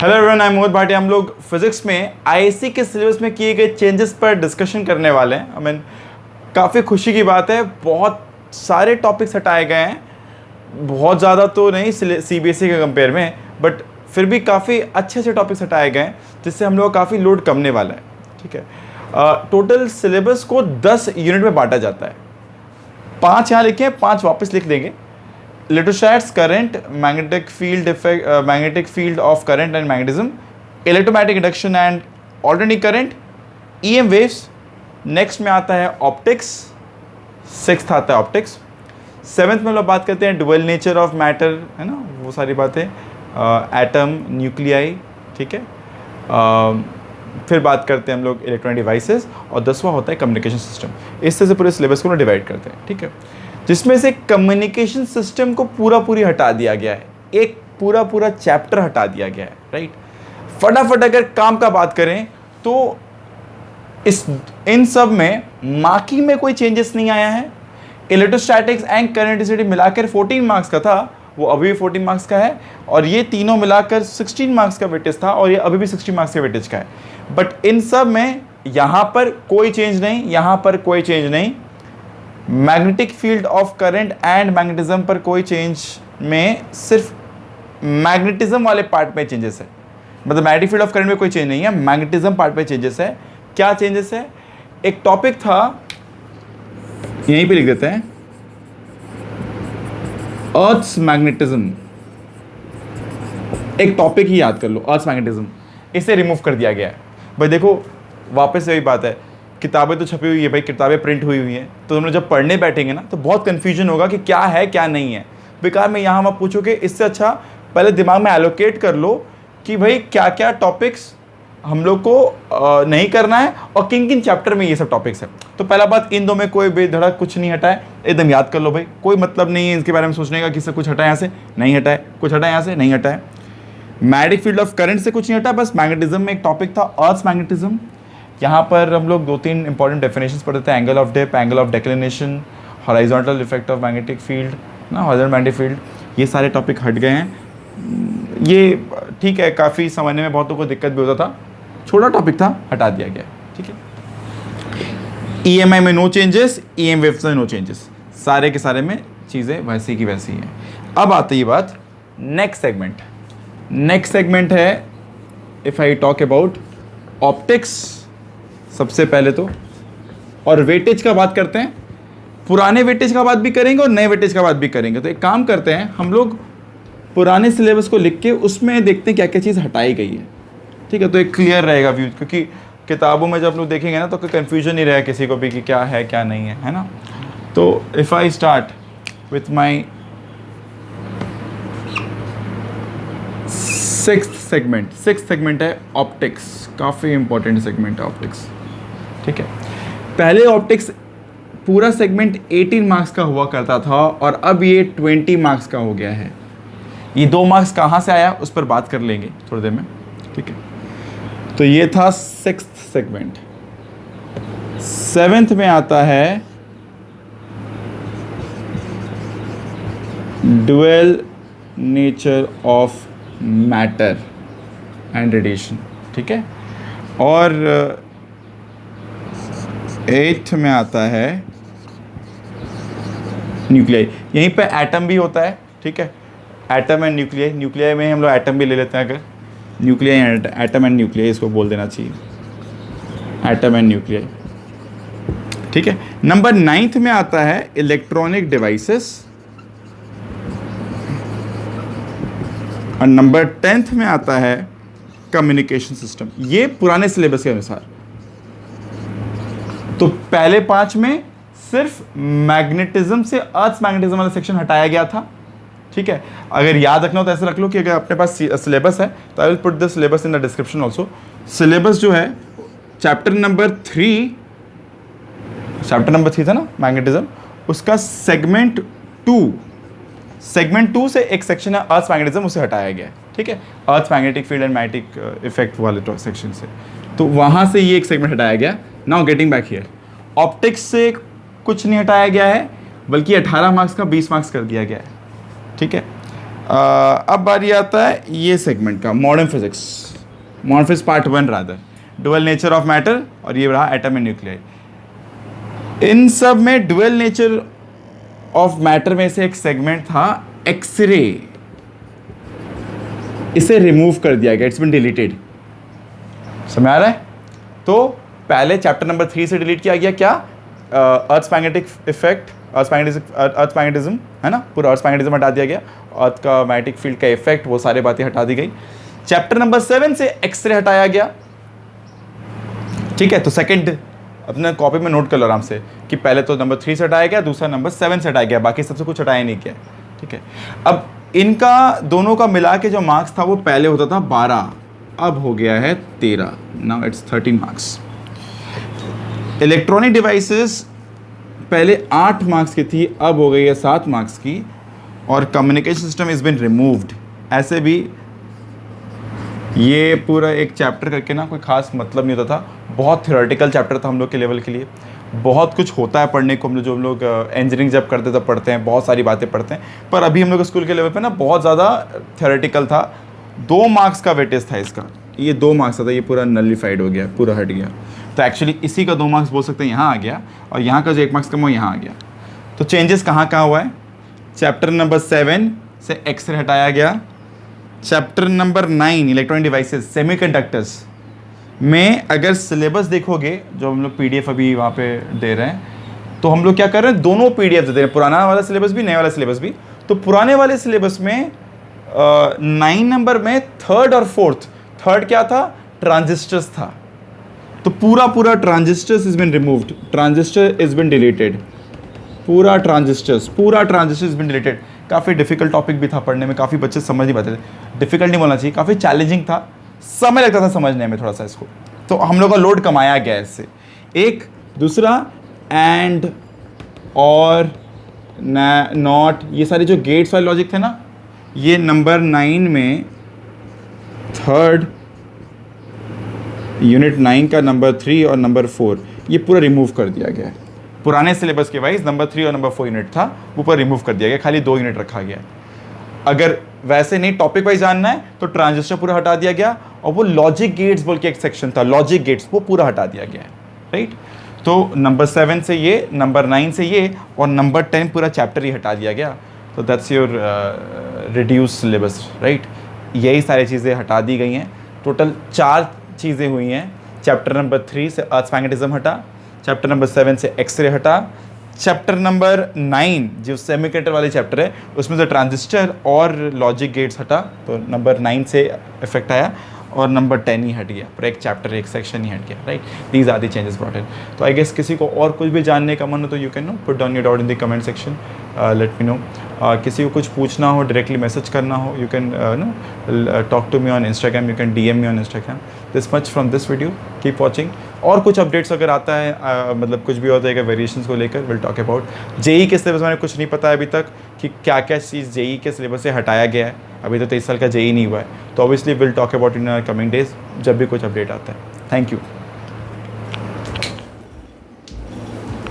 Hello everyone, I am मोहित भाटिया। हम लोग physics में आईएससी के सिलेबस में किए गए चेंजेस पर डिस्कशन करने वाले हैं। आई मीन काफ़ी खुशी की बात है, बहुत सारे टॉपिक्स हटाए गए हैं। बहुत ज़्यादा तो नहीं सीबीएसई के कंपेयर में, बट फिर भी काफ़ी अच्छे अच्छे टॉपिक्स हटाए गए हैं, जिससे हम लोग काफ़ी लोड कमने वाला है। ठीक है, टोटल सिलेबस को 10 यूनिट में बांटा जाता है। 5 यहाँ लिखे हैं, 5 वापस लिख देंगे। Electrostatics, current, magnetic field effect, magnetic field of current and magnetism, electromagnetic induction and alternating current, EM waves. Next में आता है ऑप्टिक्स, 6th आता है ऑप्टिक्स। 7th में हम लोग बात करते हैं डुअल नेचर ऑफ मैटर, है ना, वो सारी बातें, एटम, न्यूक्लियाई। ठीक है, फिर बात करते हैं हम लोग इलेक्ट्रॉनिक डिवाइसेस, और 10वां होता है कम्युनिकेशन सिस्टम। इस तरह से पूरे सिलेबस को डिवाइड करते हैं। ठीक है, जिसमें से कम्युनिकेशन सिस्टम को पूरा हटा दिया गया है, एक पूरा चैप्टर हटा दिया गया है। राइट, फटाफट अगर काम का बात करें तो इन सब में मार्किंग में कोई चेंजेस नहीं आया है। इलेक्ट्रोस्टैटिक्स एंड करंटिसिटी मिलाकर 14 मार्क्स का था, वो अभी भी 14 मार्क्स का है, और ये तीनों मिलाकर 16 मार्क्स का वेटेज था, और ये अभी भी 16 मार्क्स का वेटेज का है। बट इन सब में यहाँ पर कोई चेंज नहीं, यहाँ पर कोई चेंज नहीं। Magnetic field of current and magnetism पर कोई चेंज में सिर्फ मैग्नेटिज्म वाले पार्ट में चेंजेस है। मतलब मैग्नेटिक फील्ड ऑफ करंट में कोई चेंज नहीं है, मैग्नेटिज्म पार्ट में चेंजेस है। क्या चेंजेस है? एक टॉपिक था, यहीं पे लिख देते हैं, अर्थ्स मैग्नेटिज्म। एक टॉपिक ही याद कर लो, अर्थ्स मैग्नेटिज्म, इसे रिमूव कर दिया गया है। भाई देखो, वापस से वही बात है, किताबें तो छपी हुई है भाई, किताबें प्रिंट हुई हुई हैं, तो हम लोग जब पढ़ने बैठेंगे ना तो बहुत कन्फ्यूजन होगा कि क्या है क्या नहीं है। बेकार में यहाँ आप पूछोगे, इससे अच्छा पहले दिमाग में एलोकेट कर लो कि भाई क्या क्या टॉपिक्स हम लोग को नहीं करना है, और किन किन चैप्टर में ये सब टॉपिक्स है। तो पहला बात, इन दो में कोई बेधड़क कुछ नहीं हटा है, एकदम याद कर लो भाई। कोई मतलब नहीं है इसके बारे में सोचने का कि इससे कुछ हटा है, यहाँ से नहीं हटा है, कुछ हटा है यहाँ से नहीं हटा है। मैग्नेटिक फील्ड ऑफ करंट से कुछ नहीं हटा, बस मैग्नेटिज्म में एक टॉपिक था, अर्थ मैग्नेटिज्म। यहाँ पर हम लोग 2-3 इंपॉर्टेंट डेफिनेशंस पढ़ते थे, angle of dip, angle of declination, horizontal effect of magnetic field ना, हॉरिजॉन्टल मैग्नेटिक फील्ड। ये सारे टॉपिक हट गए हैं। ये ठीक है, काफ़ी समझने में बहुतों को दिक्कत भी होता था, छोटा टॉपिक था, हटा दिया गया। ठीक है, ईएमआई में नो चेंजेस, ईएम वेव्स में नो चेंजेस, सारे के सारे में चीज़ें वैसी की वैसी हैं। अब आती है बात नेक्स्ट सेगमेंट। नेक्स्ट सेगमेंट है, if I talk about optics सबसे पहले तो, और वेटेज का बात करते हैं। पुराने वेटेज का बात भी करेंगे और नए वेटेज का बात भी करेंगे। तो एक काम करते हैं, हम लोग पुराने सिलेबस को लिख के उसमें देखते हैं क्या क्या चीज़ हटाई गई है। ठीक है, तो एक क्लियर रहेगा व्यू, क्योंकि किताबों में जब लोग देखेंगे ना तो कोई कन्फ्यूजन नहीं रहेगा किसी को भी कि क्या है क्या नहीं है ना। तो if I start with my 6th segment है ऑप्टिक्स। काफ़ी इंपॉर्टेंट सेगमेंट है ऑप्टिक्स। ठीक है, पहले ऑप्टिक्स पूरा सेगमेंट 18 मार्क्स का हुआ करता था, और अब ये 20 मार्क्स का हो गया है। ये 2 मार्क्स कहाँ से आया उस पर बात कर लेंगे थोड़ी देर में। ठीक है, तो ये था 6th सेगमेंट। 7th में आता है dual nature of matter and radiation. ठीक है, और 8th में आता है न्यूक्लियाई। यहीं पे एटम भी होता है। ठीक है, एटम एंड न्यूक्लियाई, न्यूक्लियाई में हम लोग एटम भी ले लेते हैं, अगर न्यूक्लियाई एटम एंड न्यूक्लियाई इसको बोल देना चाहिए, एटम एंड न्यूक्लियाई। ठीक है, नंबर 9th में आता है इलेक्ट्रॉनिक डिवाइसेस, और नंबर 10th में आता है कम्युनिकेशन सिस्टम। ये पुराने सिलेबस के अनुसार। तो पहले 5 में सिर्फ मैग्नेटिज्म से अर्थ मैग्नेटिज्म वाला सेक्शन हटाया गया था। ठीक है, अगर याद रखना हो तो ऐसे रख लो कि अगर अपने पास सिलेबस है तो I will put the syllabus in the description also. Syllabus जो है चैप्टर नंबर 3 था ना मैग्नेटिज्म, उसका सेगमेंट 2 से एक सेक्शन है अर्थ मैग्नेटिज्म, उसे हटाया गया है। ठीक है, earth magnetic field and magnetic effect वाले सेक्शन से, तो वहाँ से ये एक सेगमेंट हटाया गया। Now getting back here, optics से कुछ नहीं हटाया गया है, बल्कि 18 मार्क्स का 20 मार्क्स कर दिया गया है। ठीक है, अब बारी आता है ये सेगमेंट का, modern physics. Modern physics part 1 rather, dual nature of matter, और ये रहा एटम एंड न्यूक्लियर। इन सब में डुअल नेचर ऑफ मैटर में से एक सेगमेंट था एक्सरे, इसे रिमूव कर दिया गया, इट्स बिन डिलीटेड। समझ आ रहा है? तो पहले चैप्टर नंबर 3 से डिलीट किया गया क्या, अर्थ मैग्नेटिक इफेक्ट, अर्थ मैग्नेटिज्म है ना, पूरा अर्थ मैग्नेटिज्म हटा दिया गया, अर्थ का मैग्नेटिक फील्ड का इफेक्ट, वो सारी बातें हटा दी गई। चैप्टर नंबर 7 से एक्सरे हटाया गया। ठीक है, तो सेकंड अपने कॉपी में नोट कर लो आराम से कि पहले तो नंबर 3 से हटाया गया, दूसरा नंबर 7 से हटाया गया, बाकी सबसे कुछ हटाया नहीं किया। ठीक है, अब इनका दोनों का मिला के जो मार्क्स था वो पहले होता था 12, अब हो गया है 13, now it's 13 marks. Electronic devices पहले 8 मार्क्स की थी, अब हो गई है 7 मार्क्स की। और communication system is been removed. ऐसे भी ये पूरा एक चैप्टर करके ना कोई खास मतलब नहीं होता था, बहुत थ्योरेटिकल चैप्टर था हम लोग के लेवल के लिए। बहुत कुछ होता है पढ़ने को, हम लोग जो हम लोग इंजीनियरिंग जब करते तब पढ़ते हैं, बहुत सारी बातें पढ़ते हैं, पर अभी हम लोग स्कूल के लेवल पे ना बहुत ज़्यादा थ्योरेटिकल था। 2 मार्क्स का वेटेज था इसका, ये 2 मार्क्स था, ये पूरा नलिफाइड हो गया, पूरा हट गया। तो एक्चुअली इसी का 2 मार्क्स बोल सकते हैं यहाँ आ गया, और यहाँ का जो 1 मार्क्स कम वो यहाँ आ गया। तो चेंजेस कहाँ कहाँ हुआ है, चैप्टर नंबर 7 से एक्सरे हटाया गया। Chapter number 9 electronic devices semiconductors में अगर सिलेबस देखोगे, जो हम लोग PDF अभी वहाँ पे दे रहे हैं, तो हम लोग क्या कर रहे हैं, दोनों PDF दे रहे हैं, पुराना वाला सिलेबस भी, नया वाला सिलेबस भी। तो पुराने वाले सिलेबस में 9 नंबर में 3rd और 4th, 3rd क्या था, ट्रांजिस्टर्स था। तो पूरा transistors is been removed, transistor is been deleted, पूरा ट्रांजिस्टर्स इज बिन डिलीटेड। काफ़ी डिफिकल्ट टॉपिक भी था पढ़ने में, काफ़ी बच्चे समझ नहीं पाते थे, डिफिकल्ट नहीं बोलना चाहिए, काफ़ी चैलेंजिंग था, समय लगता था समझने में थोड़ा सा इसको। तो हम लोग का लोड कमाया गया इससे। एक दूसरा एंड और नॉट, ये सारे जो गेट्स वाले लॉजिक थे ना, ये नंबर 9 में 3rd यूनिट 9 का नंबर 3 और नंबर 4 ये पूरा रिमूव कर दिया गया है। पुराने सिलेबस के वाइज नंबर 3 और नंबर 4 यूनिट था, वो पूरा रिमूव कर दिया गया, खाली 2 यूनिट रखा गया। अगर वैसे नहीं टॉपिक वाइज जानना है तो ट्रांजिस्टर पूरा हटा दिया गया, और वो लॉजिक गेट्स बोल के एक सेक्शन था, लॉजिक गेट्स, वो पूरा हटा दिया गया है। राइट, तो नंबर 7 से ये, नंबर 9 से ये, और नंबर 10 पूरा चैप्टर ही हटा दिया गया। तो that's your reduce syllabus. Right, यही सारी चीज़ें हटा दी गई हैं। टोटल 4 चीज़ें हुई हैं। चैप्टर नंबर 3 से अर्थ मैग्नेटिज्म हटा, चैप्टर नंबर 7 से एक्सरे हटा, चैप्टर नंबर 9 जो सेमीकंडक्टर वाले चैप्टर है उसमें से ट्रांजिस्टर और लॉजिक गेट्स हटा, तो नंबर 9 से इफेक्ट आया, और नंबर 10 ही हट गया, पर एक चैप्टर, एक सेक्शन ही हट गया। Right, these are the changes brought in. तो आई गेस किसी को और कुछ भी जानने का मन हो तो you can know put down your doubt in the comment section, let me know. किसी को कुछ पूछना हो, डायरेक्टली मैसेज करना हो, you can know talk to me on Instagram, you can DM me on Instagram. This much from this video, keep watching. और कुछ updates अगर आता है, मतलब कुछ भी होता है वेरिएशंस को लेकर, विल टॉक अबाउट। जेई के सिलेबस में कुछ नहीं पता है अभी तक कि क्या क्या चीज़ जेई के सिलेबस से हटाया गया है, अभी तो 23 साल का जेई नहीं हुआ है, तो obviously will talk about in coming days जब भी कुछ अपडेट आता है। Thank you.